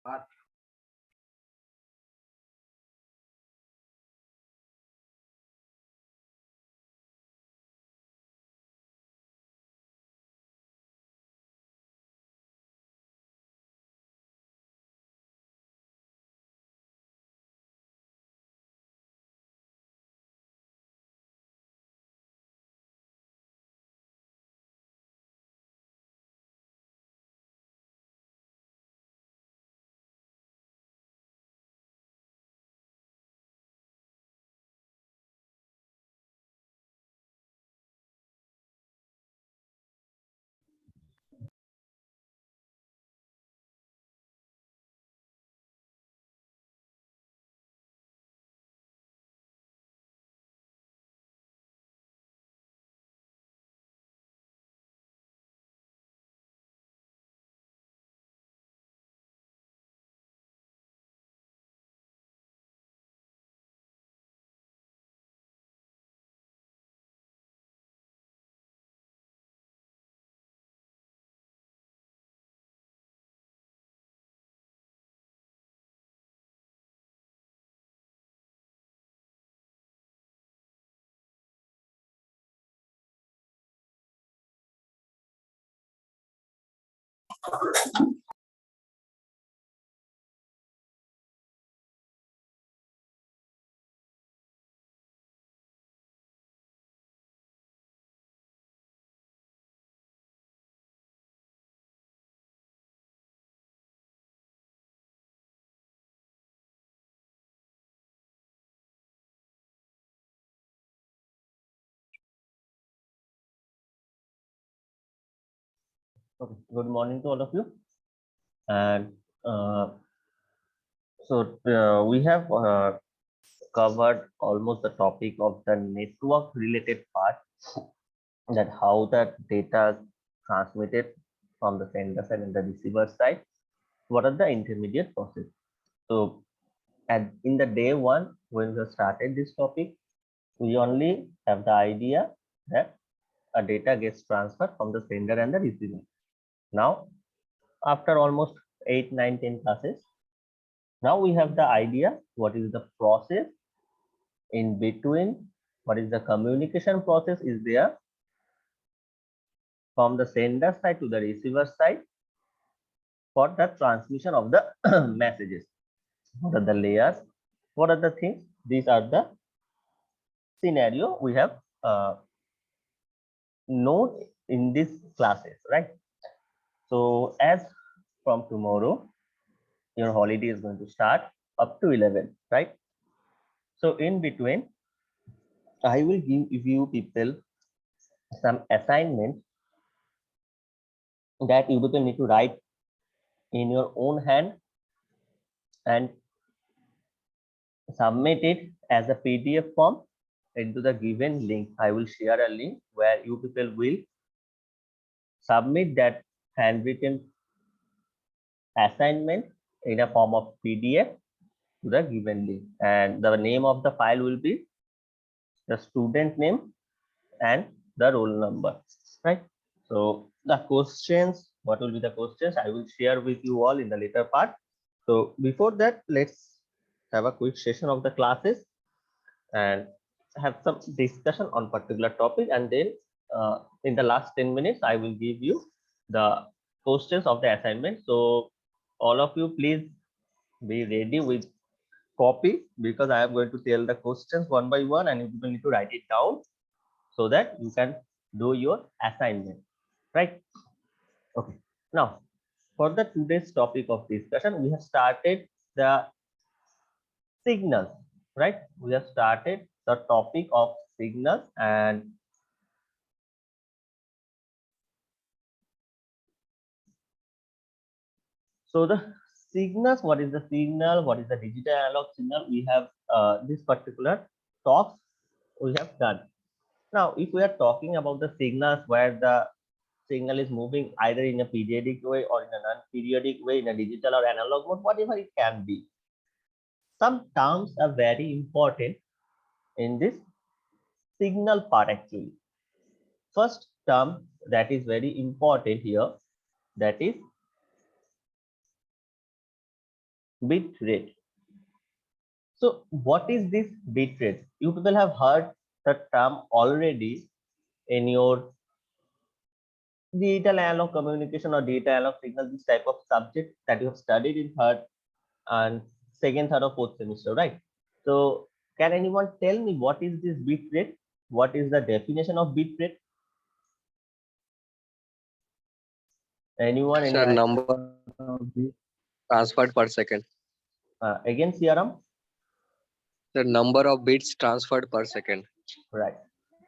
But Okay. Good morning to all of you. And uh, we have covered almost the topic of the network related part, that how that data is transmitted from the sender side and the receiver side. What are the intermediate process? So in the day one, when we started this topic, we only have the idea that a data gets transferred from the sender and the receiver. Now, after almost 8, 9, 10 classes, now we have the idea what is the process in between, what is the communication process is there from the sender side to the receiver side for the transmission of the messages. What are the layers? What are the things? These are the scenario we have known in these classes, right? So as from tomorrow, your holiday is going to start up to 11, right? So in between, I will give you people some assignment that you people need to write in your own hand and submit it as a PDF form into the given link. I will share a link where you people will submit that handwritten assignment in a form of PDF to the given link. And the name of the file will be the student name and the roll number, right? So the questions, what will be the questions? I will share with you all in the later part. So before that, let's have a quick session of the classes and have some discussion on particular topic, and then in the last 10 minutes I will give you the questions of the assignment. So all of you please be ready with copy, because I am going to tell the questions one by one and you people need to write it down so that you can do your assignment, right? Okay, now for the today's topic of discussion, we have started the signals, right? We have started the topic of signals. And so the signals, what is the signal, what is the digital analog signal, we have this particular talks we have done. Now if we are talking about the signals where the signal is moving either in a periodic way or in a non-periodic way, in a digital or analog mode, whatever it can be, some terms are very important in this signal part. Actually, first term that is very important here, that is bit rate. So what is this bit rate? You people have heard the term already in your digital analog communication or data analog signal, this type of subject that you have studied in third and second, third or fourth semester, right? So can anyone tell me what is this bit rate? What is the definition of bit rate? Anyone? Sir, Any idea? number of bits transferred per second. Again, Siaram? The number of bits transferred per second. Right.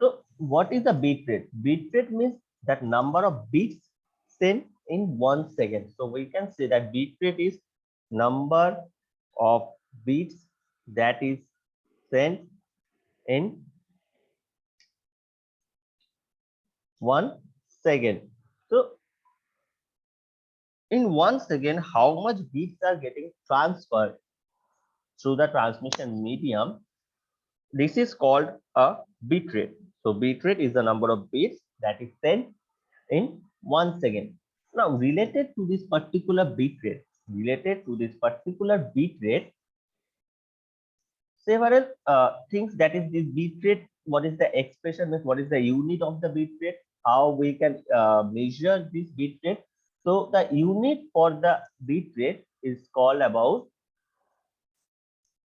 So what is the bit rate? Bit rate means that number of bits sent in 1 second. So we can say that bit rate is number of bits that is sent in 1 second. So in 1 second, how much bits are getting transferred through the transmission medium? This is called a bit rate. So bit rate is the number of bits that is sent in 1 second. Now related to this particular bit rate, several things that is this bit rate, what is the expression, what is the unit of the bit rate, how we can measure this bit rate. So the unit for the bit rate is called about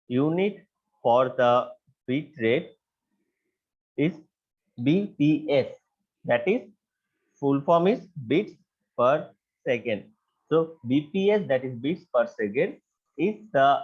unit for the bit rate is BPS, that is full form is bits per second. So BPS, that is bits per second, is the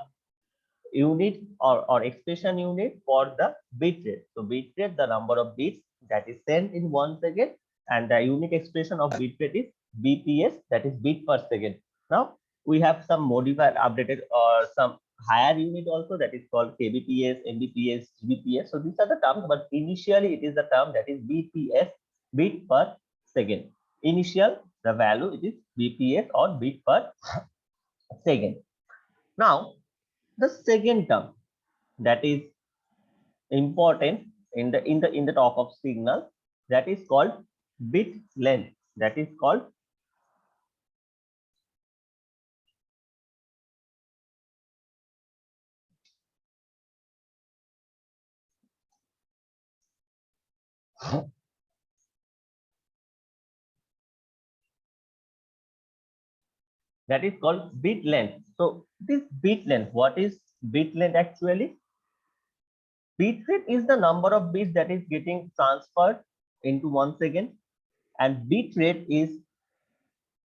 unit or expression unit for the bit rate. So bit rate, the number of bits that is sent in 1 second, and the unit expression of bit rate is BPS, that is bit per second. Now we have some modified, updated, or some higher unit also, that is called kbps, mbps, gbps. So these are the terms, but initially it is the term that is bps, bit per second. Initial the value, it is bps or bit per second. Now the second term that is important in the talk of signal, that is called bit length, that is called bit length. So this bit length, what is bit length actually? Bit rate is the number of bits that is getting transferred into 1 second, and bit rate is,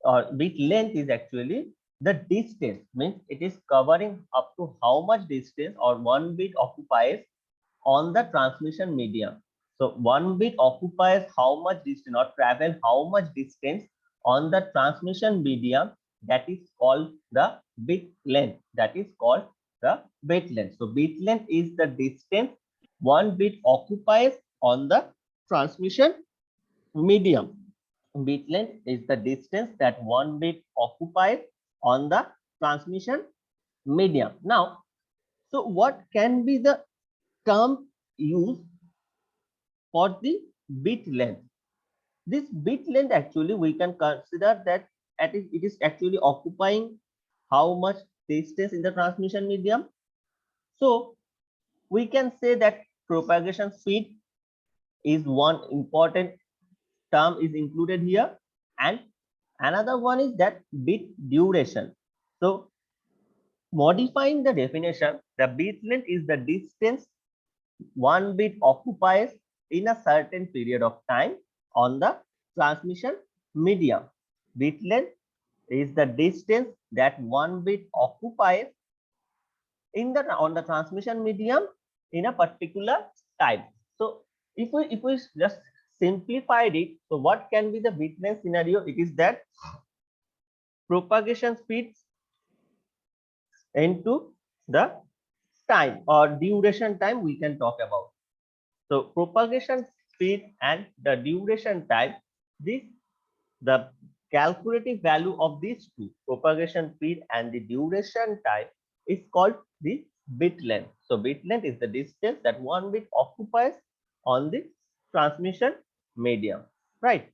or bit length is actually the distance, means it is covering up to how much distance or one bit occupies on the transmission medium. So one bit occupies how much distance or travel how much distance on the transmission medium, that is called the bit length, that is called the bit length. So bit length is the distance one bit occupies on the transmission medium. Bit length is the distance that one bit occupies on the transmission medium. Now, so what can be the term used for the bit length? This bit length actually we can consider that it is actually occupying how much distance in the transmission medium. So we can say that propagation speed is one important term is included here, and another one is that bit duration. So modifying the definition, the bit length is the distance one bit occupies in a certain period of time on the transmission medium. Bit length is the distance that one bit occupies on the transmission medium in a particular time. So if we just simplified it, so what can be the bit length scenario? It is that propagation speed into the time or duration time we can talk about. So propagation speed and the duration time, this the calculative value of these two, propagation speed and the duration time, is called the bit length. So bit length is the distance that one bit occupies on the transmission medium, right?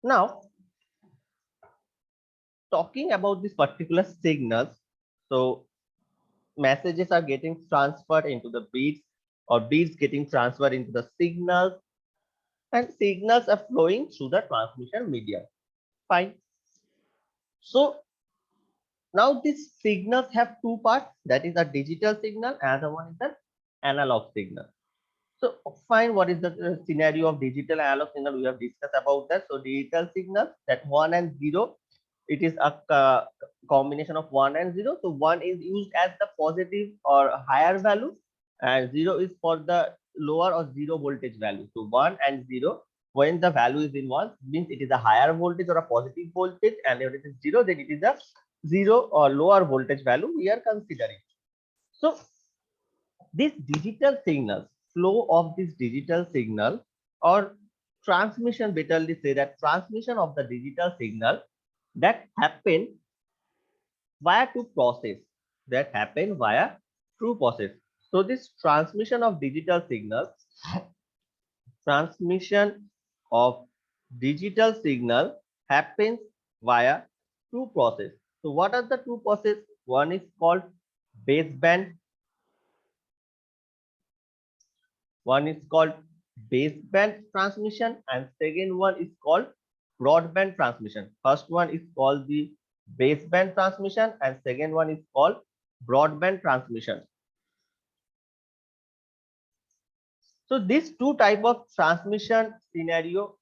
Now, talking about this particular signals, so messages are getting transferred into the beats, or beats getting transferred into the signals, and signals are flowing through the transmission medium. Fine. So now these signals have two parts, that is a digital signal, and the one is an analog signal. So fine, what is the scenario of digital analog signal? We have discussed about that. So digital signal, that 1 and 0, it is a combination of 1 and 0. So 1 is used as the positive or higher value, and 0 is for the lower or 0 voltage value. So 1 and 0, when the value is in 1, means it is a higher voltage or a positive voltage, and if it is 0, then it is a 0 or lower voltage value we are considering. So this digital signals, flow of this digital signal, or transmission, betterly say that transmission of the digital signal, that happen via two process, that happen via two process. So this transmission of digital signal, transmission of digital signal happens via two process. So what are the two process? One is called baseband. One is called baseband transmission, and second one is called broadband transmission. First one is called the baseband transmission, and second one is called broadband transmission. So these two type of transmission scenario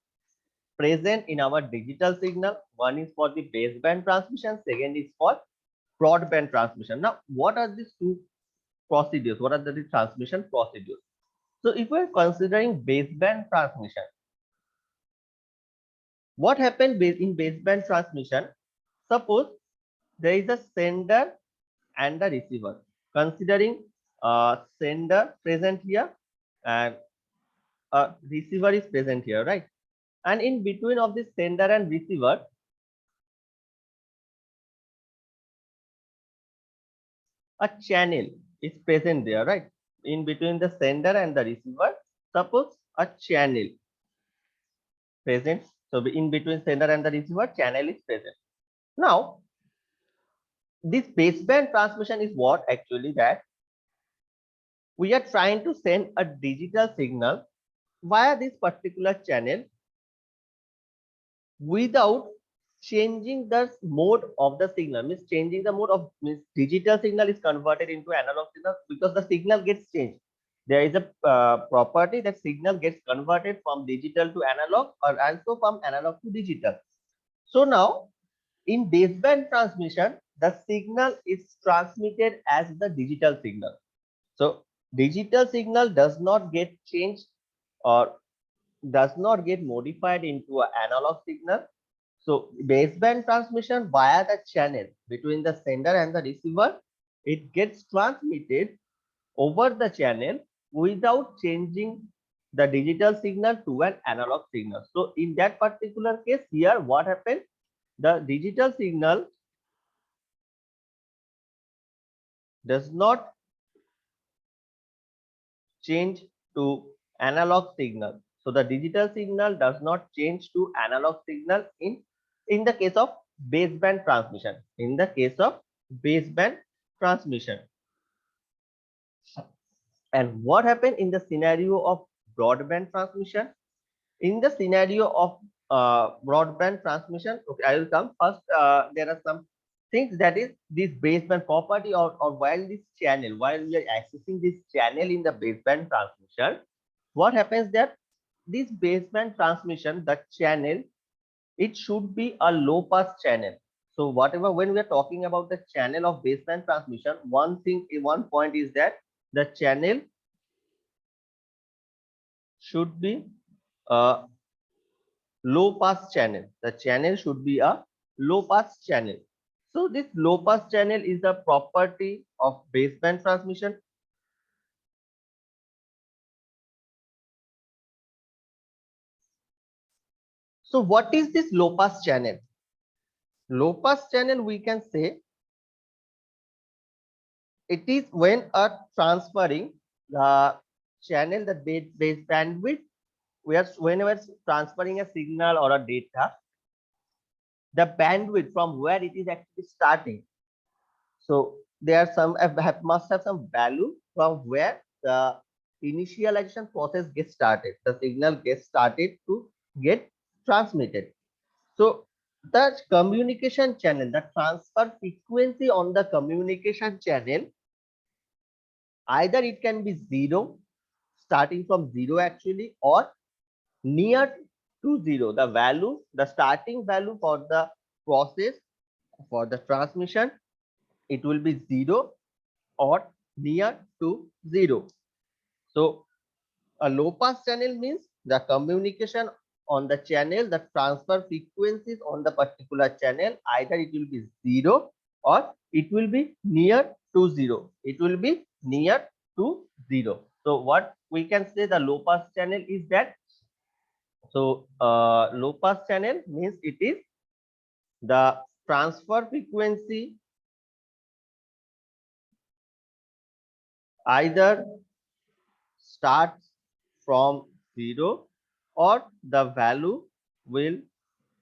present in our digital signal. One is for the baseband transmission, second is for broadband transmission. Now, what are these two procedures? What are the transmission procedures? So if we're considering baseband transmission, what happened in baseband transmission? Suppose there is a sender and a receiver. Considering a sender present here and a receiver is present here, right? And in between of this sender and receiver, a channel is present there, right? In between the sender and the receiver, suppose a channel present. So in between sender and the receiver, channel is present. Now, this baseband transmission is what actually that we are trying to send a digital signal via this particular channel without changing the mode of the signal. Means changing the mode of, means digital signal is converted into analog signal because the signal gets changed. There is a property that signal gets converted from digital to analog, or also from analog to digital. So now in baseband transmission, the signal is transmitted as the digital signal. So digital signal does not get changed or does not get modified into an analog signal. So baseband transmission via the channel between the sender and the receiver, it gets transmitted over the channel without changing the digital signal to an analog signal. So in that particular case here, what happened? The digital signal does not change to analog signal. So the digital signal does not change to analog signal in the case of baseband transmission. In the case of baseband transmission. And what happened in the scenario of broadband transmission? In the scenario of broadband transmission, okay, I will come first. There are some things, that is this baseband property, or while this channel, while we are accessing this channel in the baseband transmission, what happens that this baseband transmission, the channel, it should be a low pass channel. So whatever, when we are talking about the channel of baseband transmission, one thing, one point is that the channel should be a low pass channel. The channel should be a low pass channel. So this low pass channel is a property of baseband transmission. So what is this low pass channel? Low pass channel, we can say it is when a transferring the channel, the base bandwidth, where whenever transferring a signal or a data, the bandwidth from where it is actually starting. So there are some must have some value from where the initialization process gets started. The signal gets started to get transmitted. So the communication channel, the transfer frequency on the communication channel, either it can be zero, starting from zero actually, or near to zero. The value, the starting value for the process for the transmission, it will be zero or near to zero. So a low pass channel means the communication on the channel, the transfer frequencies on the particular channel, either it will be zero or it will be near to zero. It will be near to zero. So what we can say the low pass channel is that. So low pass channel means it is the transfer frequency either starts from zero or the value will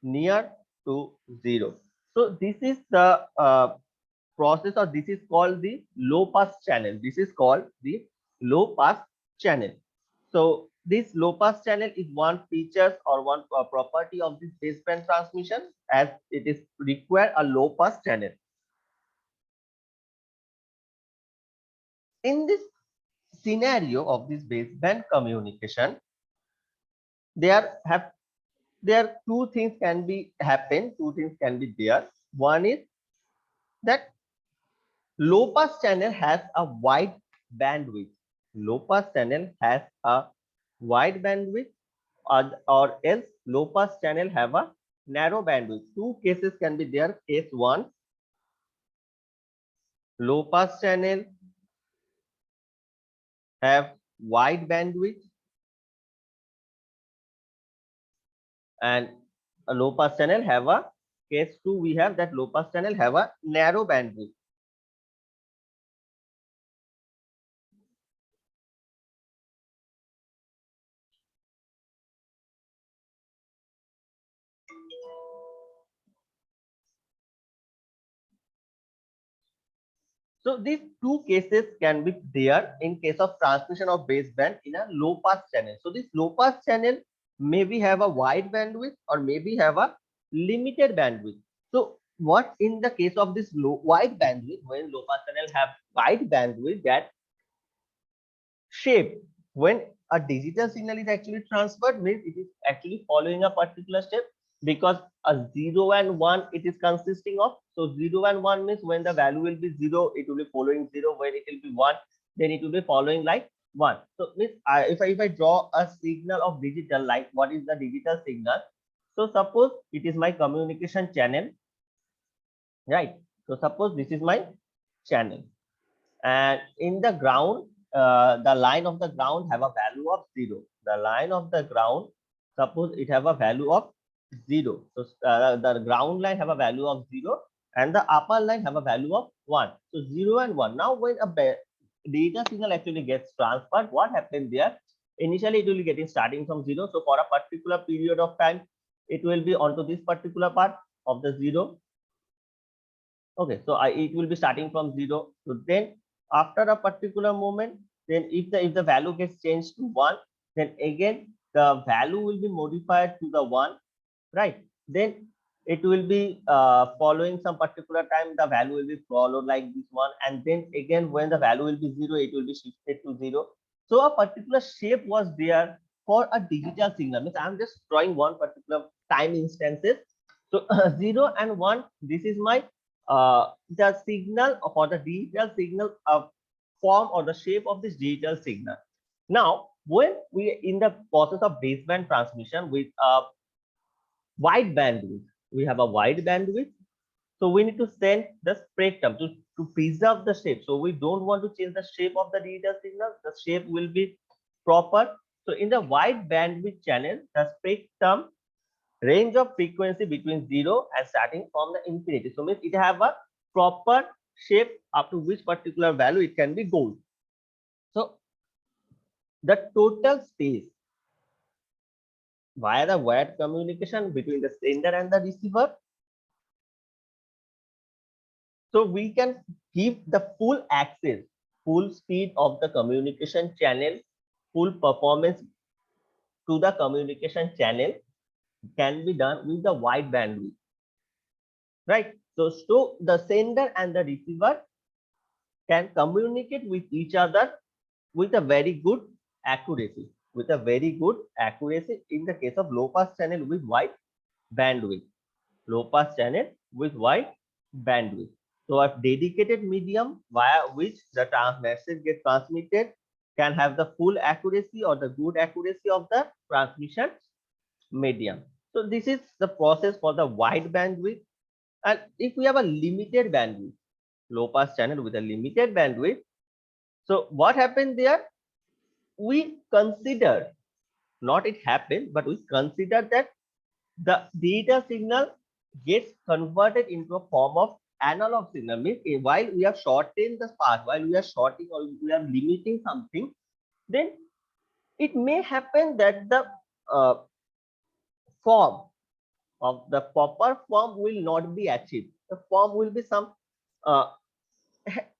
near to zero. So this is the process, or this is called the low pass channel. This is called the low pass channel. So this low pass channel is one features or one property of this baseband transmission, as it is require a low pass channel. In this scenario of this baseband communication, there are two things can be happen. Two things can be there. One is that low pass channel has a wide bandwidth. Low pass channel has a wide bandwidth, or else low pass channel have a narrow bandwidth. Two cases can be there. Case one, low pass channel have wide bandwidth, and a low pass channel have a case two, we have that low pass channel have a narrow bandwidth. So these two cases can be there in case of transmission of baseband in a low pass channel. So this low pass channel maybe have a wide bandwidth or maybe have a limited bandwidth. So what in the case of this low wide bandwidth, when low pass channel have wide bandwidth, that shape, when a digital signal is actually transferred, means it is actually following a particular step, because a 0 and 1 it is consisting of. So 0 and 1 means when the value will be 0, it will be following 0. When it will be 1, then it will be following like 1. So means if I draw a signal of digital, like what is the digital signal? So suppose it is my communication channel, right? So suppose this is my channel, and in the ground, the line of the ground have a value of 0. The line of the ground, suppose it have a value of 0. So the ground line have a value of 0 and the upper line have a value of 1. So 0 and 1. Now when a data signal actually gets transferred, what happened there? Initially it will be getting starting from 0. So for a particular period of time, it will be onto this particular part of the 0. Okay, so it will be starting from 0. So then after a particular moment, then if the value gets changed to 1, then again the value will be modified to the 1, right? Then it will be following some particular time, the value will be followed like this one, and then again when the value will be 0, it will be shifted to 0. So a particular shape was there for a digital signal. Means I'm just drawing one particular time instances. So 0 and 1, this is my the signal for the digital signal form or the shape of this digital signal. Now, when we in the process of baseband transmission with a wide bandwidth, we have a wide bandwidth. So we need to send the spectrum to preserve the shape. So we don't want to change the shape of the digital signal. The shape will be proper. So in the wide bandwidth channel, the spectrum range of frequency between 0 and starting from the infinity. So means it have a proper shape up to which particular value it can be gold. So the total space via the wired communication between the sender and the receiver, So we can give the full access, full speed of the communication channel, full performance to the communication channel can be done with the wide bandwidth, right? So the sender and the receiver can communicate with each other with a very good accuracy, in the case of low pass channel with wide bandwidth, low pass channel with wide bandwidth. So a dedicated medium via which the message gets transmitted can have the full accuracy or the good accuracy of the transmission medium. So this is the process for the wide bandwidth. And if we have a limited bandwidth, low pass channel with a limited bandwidth, so what happened there? We consider, not it happened, but we consider that the data signal gets converted into a form of analog signal. Means while we have shortened the path, while we are shorting or we are limiting something, then it may happen that the form of the proper form will not be achieved. The form will be some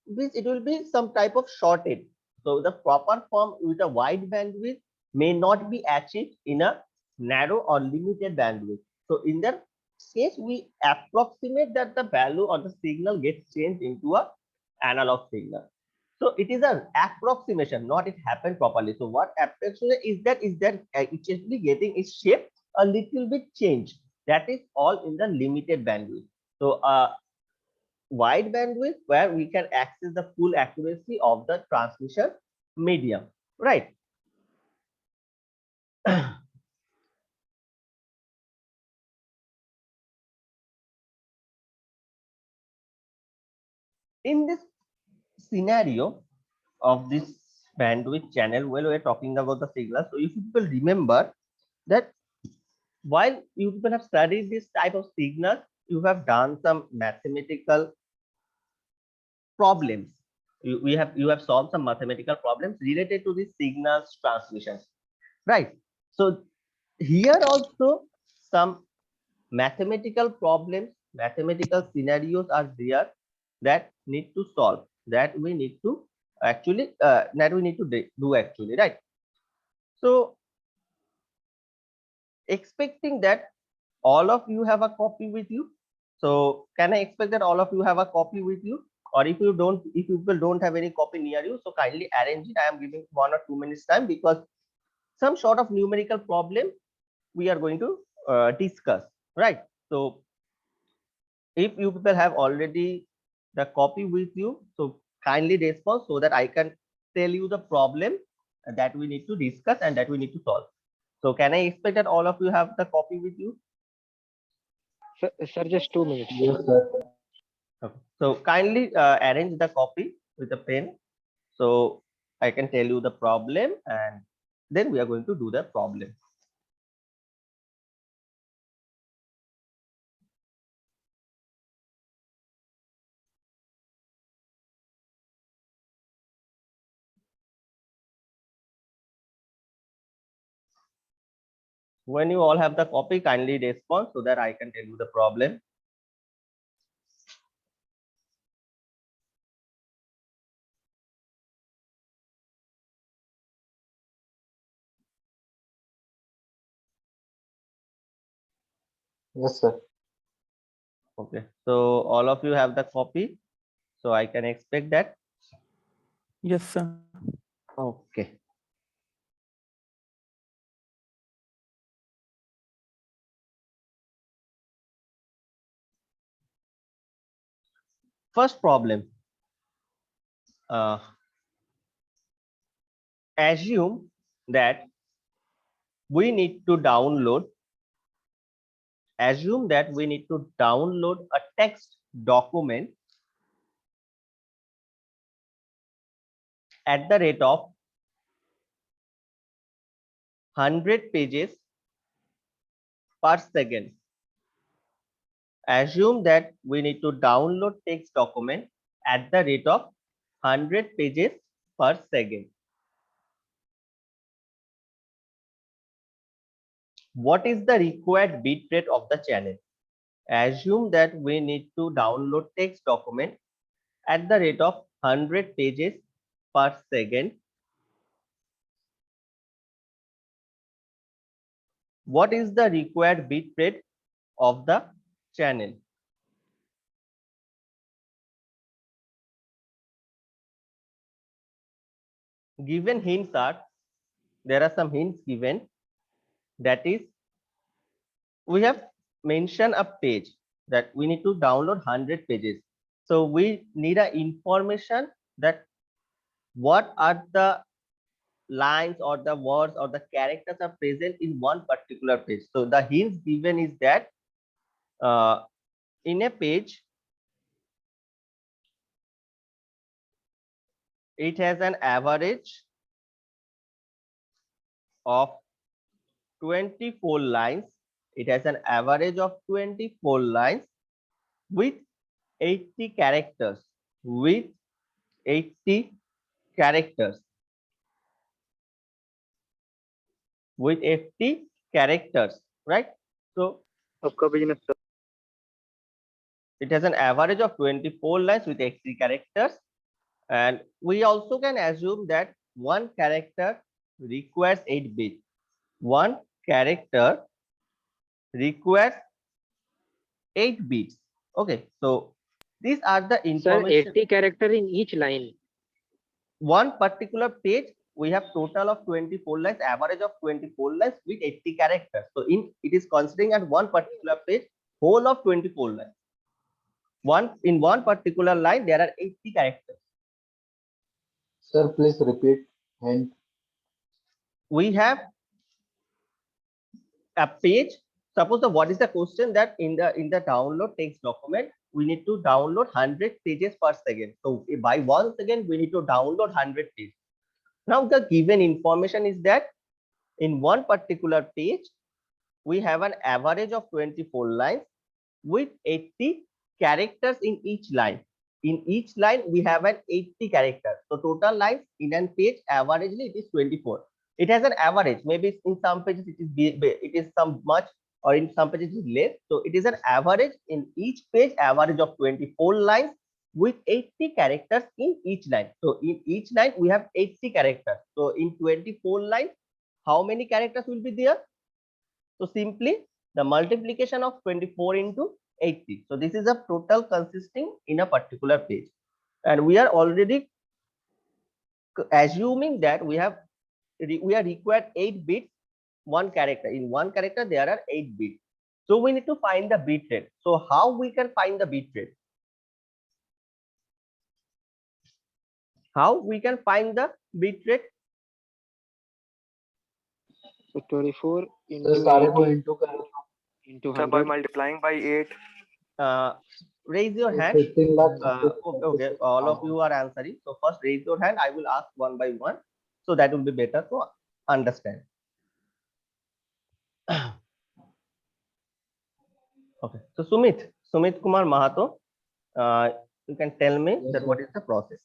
it will be some type of shorted. So the proper form with a wide bandwidth may not be achieved in a narrow or limited bandwidth. So in that case, we approximate that the value or the signal gets changed into a analog signal. So it is an approximation, not it happened properly. So what approximation is that it's actually getting its shape a little bit changed. That is all in the limited bandwidth. So wide bandwidth where we can access the full accuracy of the transmission medium, right? In this scenario of this bandwidth channel, when we're talking about the signal, so if you people remember that while you people have studied this type of signal, you have done some mathematical problems. You have solved some mathematical problems related to the signals transmissions, right? So here also some mathematical problems, mathematical scenarios are there that need to solve, that we need to actually do actually, right? So expecting that all of you have a copy with you. So can I expect that all of you have a copy with you? Or if you don't, if you people don't have any copy near you, so kindly arrange it. I am giving 1 or 2 minutes time because some sort of numerical problem we are going to discuss, right? So if you people have already the copy with you, so kindly respond so that I can tell you the problem that we need to discuss and that we need to solve. So can I expect that all of you have the copy with you? Sir, just 2 minutes. Yes, sir. Okay. So kindly arrange the copy with a pen so I can tell you the problem and then we are going to do the problem. When you all have the copy, kindly respond so that I can tell you the problem. Yes, sir. Okay, so all of you have the copy, so I can expect that. Yes, sir. Okay. First problem. Assume that we need to download. Assume that we need to download a text document at the rate of 100 pages per second. Assume that we need to download text document at the rate of 100 pages per second. What is the required bit rate of the channel? Assume that we need to download text document at the rate of 100 pages per second, what is the required bit rate of the channel? Given hints are, there are some hints given, that is, we have mentioned a page that we need to download 100 pages. So we need a information that what are the lines or the words or the characters are present in one particular page. So the hints given is that in a page, it has an average of 24 lines. It has an average of 24 lines with 80 characters. With 80 characters. With 80 characters, right? So it has an average of 24 lines with 80 characters. And we also can assume that one character requires 8 bits. One character requires 8 bits. Okay, so these are the Sir, information. 80 character in each line. One particular page, we have total of 24 lines, average of 24 lines with 80 characters. So it is considering at one particular page, whole of 24 lines. In one particular line, there are 80 characters. Sir, please repeat hint. We have a page. Suppose what is the question, that in the download text document, we need to download 100 pages per second. So by 1 second, we need to download 100 pages. Now the given information is that in one particular page, we have an average of 24 lines with 80 characters in each line. In each line, we have an 80 characters. So total lines in a page, averagely it is 24. It has an average. Maybe in some pages it is some much, or in some pages it is less. So it is an average in each page, average of 24 lines with 80 characters in each line. So in each line we have 80 characters. So in 24 lines, how many characters will be there? So simply the multiplication of 24 into 80. So this is a total consisting in a particular page. And we are already assuming that we are required 8 bits, one character. In one character, there are 8 bits. So we need to find the bit rate. So how we can find the bit rate? How we can find the bit rate? So 24 into Sir, सारे को 80 into करो. into Sir, by 100. multiplying by 8. Raise your hand. 15 lakh. Okay, all of you are answering. So first raise your hand. I will ask one by one. So that will be better to understand. Okay, so Sumit Kumar Mahato, you can tell me Yes, that sir. what is the process?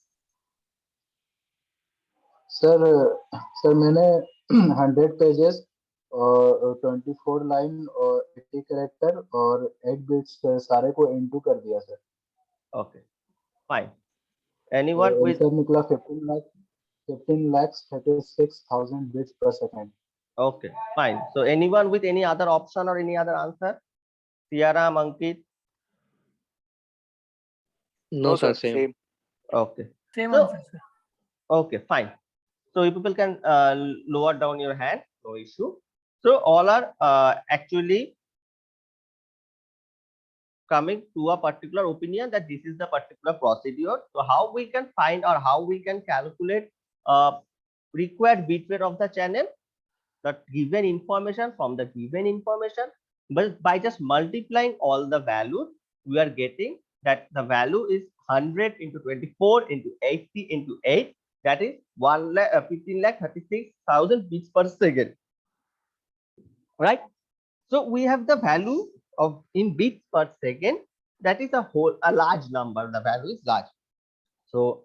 Sir मैंने 100 pages और 24 line और 80 character और 8 bits सारे को into कर दिया sir. Okay, fine. Anyone with answer निकला 15 lakhs 36,000 bits per second. okay, fine. So anyone with any other option or any other answer? Siaram, Ankit? No, sir, same. Okay. Same So- answer, sir. Okay, fine. So you people can lower down your hand, no issue. So all are actually coming to a particular opinion that this is the particular procedure. So how we can find or how we can calculate required bit rate of the channel, the given information from the given information, but by just multiplying all the values, we are getting that the value is 100 into 24 into 80 into 8, that is 15,36,000 bits per second, right? So we have the value of in bits per second, that is a large number. The value is large. So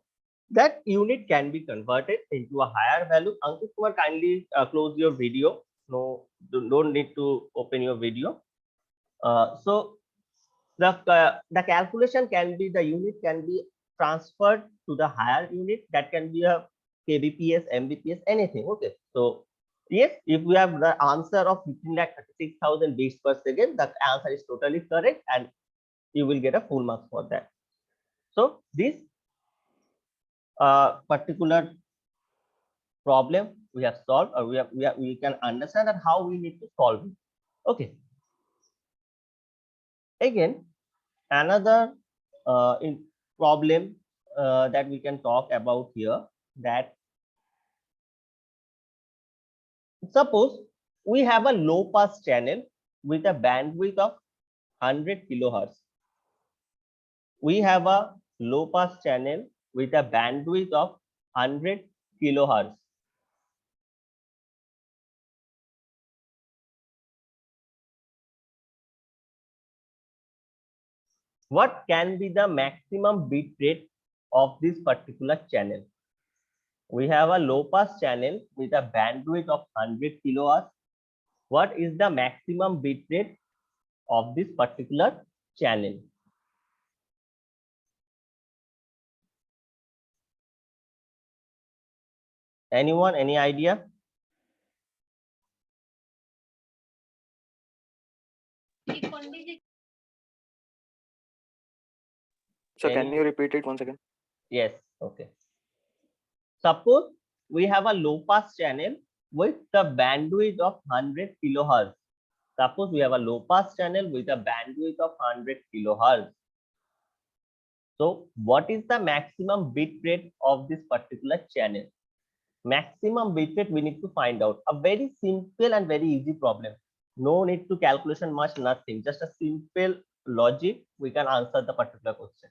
that unit can be converted into a higher value. Ankit Kumar, kindly close your video. No, don't need to open your video. So the calculation can be, the unit can be transferred to the higher unit. That can be a kbps, mbps, anything. Okay, so yes, if we have the answer of 15,36,000 beats per second, the answer is totally correct and you will get a full marks for that. So this particular problem we have solved, or we can understand that how we need to solve it. Okay, again another problem that we can talk about here, that suppose we have a low pass channel with a bandwidth of 100 kilohertz. We have a low pass channel with a bandwidth of 100 kilohertz. What can be the maximum bit rate of this particular channel? We have a low pass channel with a bandwidth of 100 kilohertz. What is the maximum bit rate of this particular channel? Anyone, any idea? So can you repeat it once again? Yes, okay. Suppose we have a low pass channel with the bandwidth of 100 kilohertz. Suppose we have a low pass channel with a bandwidth of 100 kilohertz. So what is the maximum bit rate of this particular channel? Maximum bit rate we need to find out. A very simple and very easy problem. No need to calculation much, nothing. Just a simple logic, we can answer the particular question.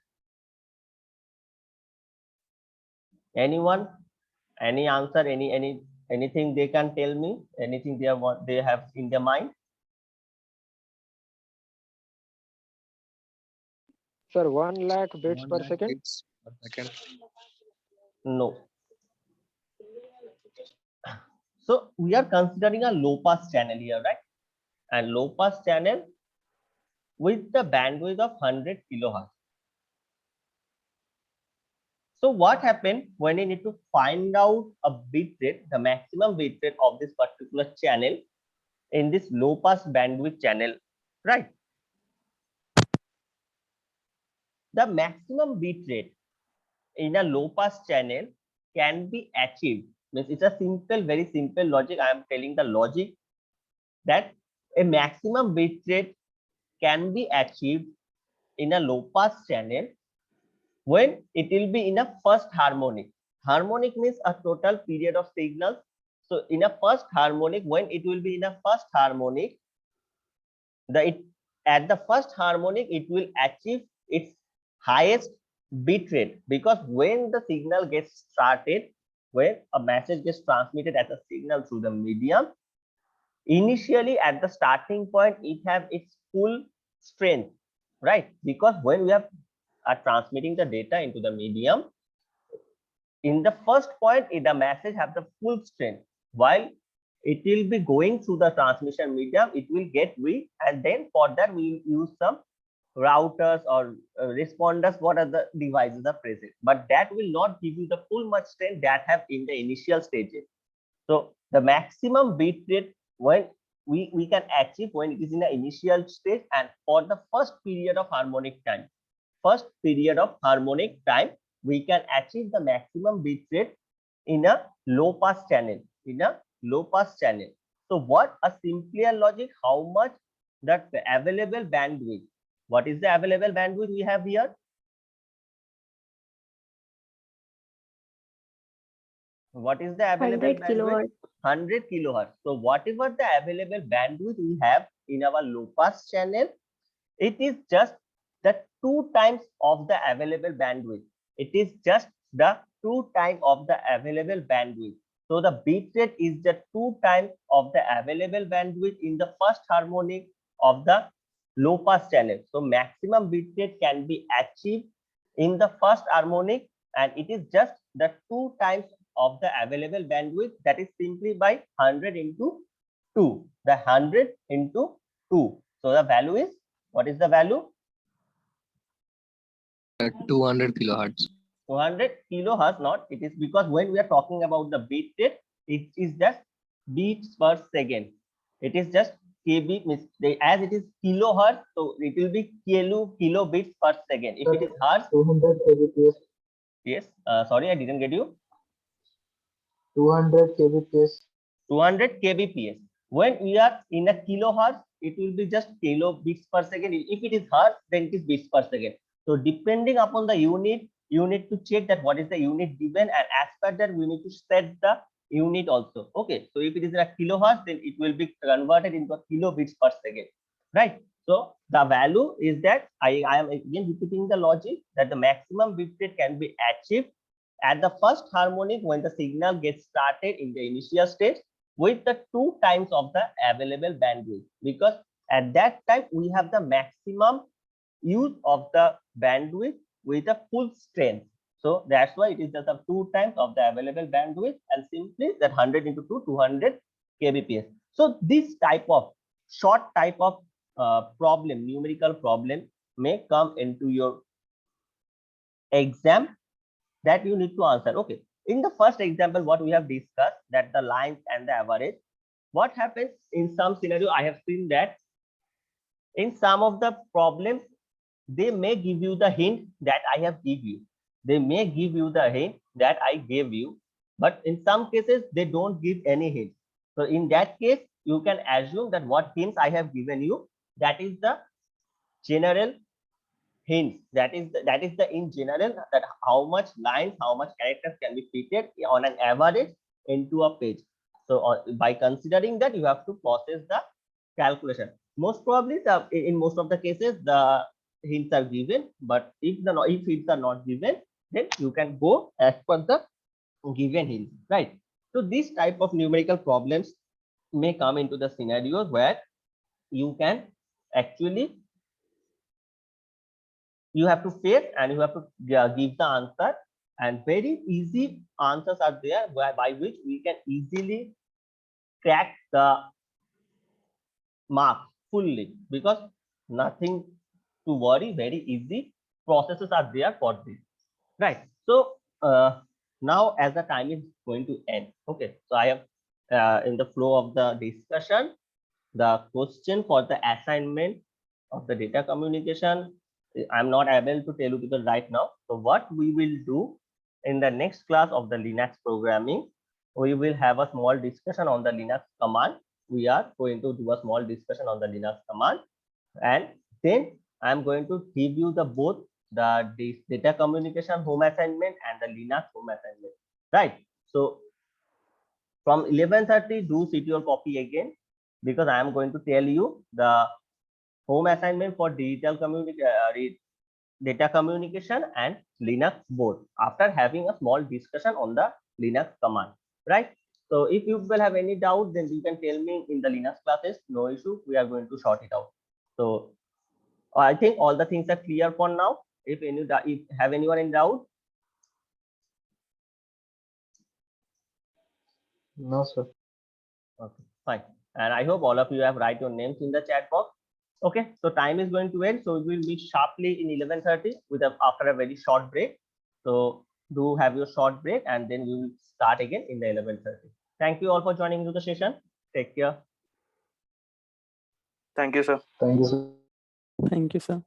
Anyone? Any answer? Anything they can tell me? Anything they have in their mind? Sir, 1 lakh bits per second. Bits per second. No. So we are considering a low pass channel here, right? And low pass channel with the bandwidth of 100 kilohertz. So what happened when you need to find out a bit rate, the maximum bit rate of this particular channel in this low pass bandwidth channel, right? The maximum bit rate in a low pass channel can be achieved. Means it's a simple, very simple logic. I am telling the logic that a maximum bit rate can be achieved in a low pass channel when it will be in a first harmonic. Harmonic means a total period of signals. So in a first harmonic, when it will be in a first harmonic, at the first harmonic it will achieve its highest bit rate, because when the signal gets started, when a message gets transmitted as a signal through the medium, initially at the starting point it have its full strength, right? Because when we are transmitting the data into the medium, in the first point the message have the full strength, while it will be going through the transmission medium, it will get weak, and then for that we use some routers or responders, what are the devices are present, but that will not give you the full much strength that have in the initial stages. So the maximum bit rate when we can achieve when it is in the initial stage, and for the first period of harmonic time, we can achieve the maximum bit rate in a low pass channel, So what a simpler logic, how much that the available bandwidth, what is the available bandwidth we have here? What is the available 100 bandwidth? kilohertz. 100 kilohertz. So whatever the available bandwidth we have in our low pass channel, it is just the 2 times of the available bandwidth. It is just the 2 times of the available bandwidth. So the bit rate is the 2 times of the available bandwidth in the first harmonic of the low pass channel. So maximum bit rate can be achieved in the first harmonic, and it is just the 2 times of the available bandwidth, that is simply by 100 into 2. The 100 into 2. So the value is, what is the value? 200 kilohertz. 200 kilohertz, not it is because when we are talking about the bit rate, it is just beats per second. It is just kb, means as it is kilohertz, so it will be kilobits per second. If it is hertz, 200 kbps. yes. Sorry, I didn't get you. 200 kbps. 200 kbps. When we are in a kilohertz, it will be just kilobits per second. If it is hertz, then it is bits per second. So depending upon the unit, you need to check that what is the unit given, and as per that we need to set the unit also. Okay, so if it is in a kilohertz, then it will be converted into a kilobits per second, right? So the value is that I am again repeating the logic that the maximum bit rate can be achieved at the first harmonic when the signal gets started in the initial stage with the 2 times of the available bandwidth, because at that time we have the maximum use of the bandwidth with a full strength. So that's why it is just 2 times of the available bandwidth, and simply that 100 into 2, 200 kbps. So this type of short type of problem, numerical problem, may come into your exam that you need to answer. Okay, in the first example, what we have discussed, that the lines and the average. What happens in some scenario, I have seen that in some of the problems, they may give you the hint that I have give you. They may give you the hint that I gave you, but in some cases they don't give any hint. So in that case, you can assume that what hints I have given you, that is the general hints. That is the in general, that how much lines, how much characters can be fitted on an average into a page. So by considering that, you have to process the calculation. Most probably in most of the cases the hints are given, but if hints are not given, then you can go as per the given hint, right? So this type of numerical problems may come into the scenarios where you can actually, you have to face and you have to give the answer, and very easy answers are there by which we can easily crack the mark fully, because nothing to worry, very easy processes are there for this, right? So now as the time is going to end, okay, so I have in the flow of the discussion, the question for the assignment of the data communication, I'm not able to tell you because right now. So what we will do in the next class of the Linux programming, we will have a small discussion on the Linux command. We are going to do a small discussion on the Linux command, and then I'm going to give you the both the data communication home assignment and the Linux home assignment, right? So from 11:30, do sit your copy again, because I am going to tell you the home assignment for data communication and Linux both, after having a small discussion on the Linux command, right? So if you will have any doubt, then you can tell me in the Linux classes, no issue, we are going to sort it out. So I think all the things are clear for now. If have anyone in doubt? No, sir. Okay, fine. And I hope all of you have write your names in the chat box. Okay, so time is going to end, so we will meet sharply in 11:30 after a very short break. So do have your short break, and then we will start again in the 11:30. Thank you all for joining into the session. Take care. Thank you, sir. Thank you, sir. Thank you, sir.